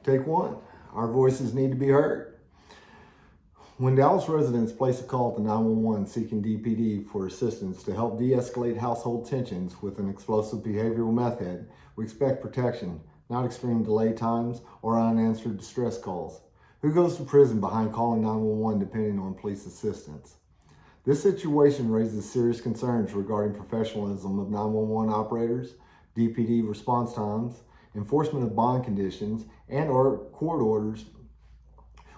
Take one. Our voices need to be heard. When Dallas residents place a call to 911 seeking DPD for assistance to help de-escalate household tensions with an explosive behavioral meth head, we expect protection, not extreme delay times or unanswered distress calls. Who goes to prison behind calling 911 depending on police assistance? This situation raises serious concerns regarding professionalism of 911 operators, DPD response times, enforcement of bond conditions, and or court orders,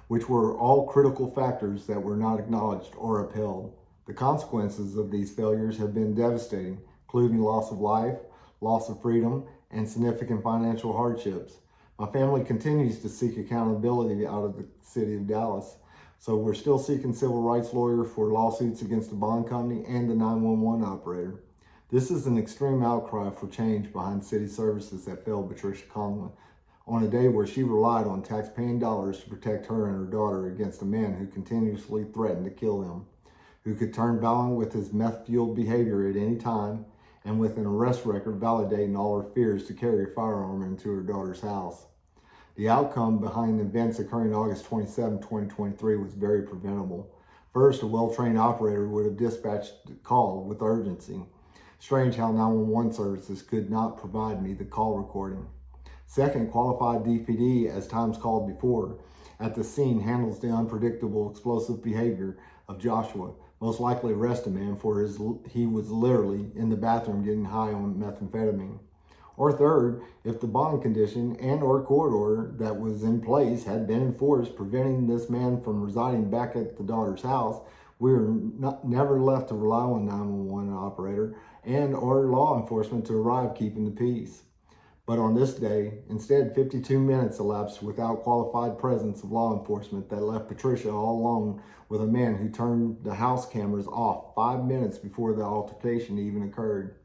which were all critical factors that were not acknowledged or upheld. The consequences of these failures have been devastating, including loss of life, loss of freedom, and significant financial hardships. My family continues to seek accountability out of the city of Dallas. So we're still seeking civil rights lawyer for lawsuits against the bond company and the 911 operator. This is an extreme outcry for change behind city services that failed Patricia Conlon on a day where she relied on tax-paying dollars to protect her and her daughter against a man who continuously threatened to kill them, who could turn violent with his meth-fueled behavior at any time, and with an arrest record validating all her fears to carry a firearm into her daughter's house. The outcome behind events occurring August 27, 2023 was very preventable. First, a well-trained operator would have dispatched the call with urgency. Strange how 911 services could not provide me the call recording. Second, qualified DPD, as times called before, at the scene handles the unpredictable explosive behavior of Joshua, most likely arrest a man for he was literally in the bathroom getting high on methamphetamine. Or third, if the bond condition and or court order that was in place had been enforced, preventing this man from residing back at the daughter's house, we were never left to rely on 911 operator and or law enforcement to arrive keeping the peace. But on this day, instead 52 minutes elapsed without qualified presence of law enforcement that left Patricia all alone with a man who turned the house cameras off 5 minutes before the altercation even occurred.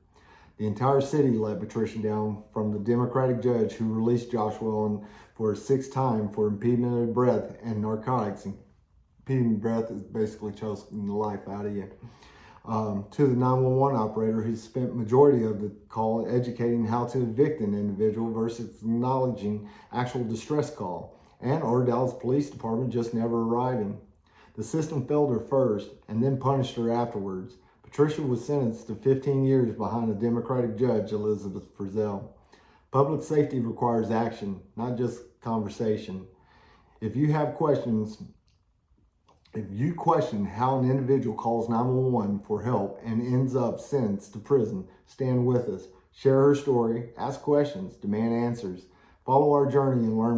The entire city let Patricia down, from the Democratic judge who released Joshua for a sixth time for impediment of breath and narcotics. Impediment of breath is basically choking the life out of you. To the 911 operator who spent majority of the call educating how to evict an individual versus acknowledging actual distress call, and or Dallas Police Department just never arriving. The system failed her first and then punished her afterwards. Patricia was sentenced to 15 years behind a Democratic judge, Elizabeth Frizzell. Public safety requires action, not just conversation. If you question how an individual calls 911 for help and ends up sentenced to prison, stand with us. Share her story, ask questions, demand answers. Follow our journey and learn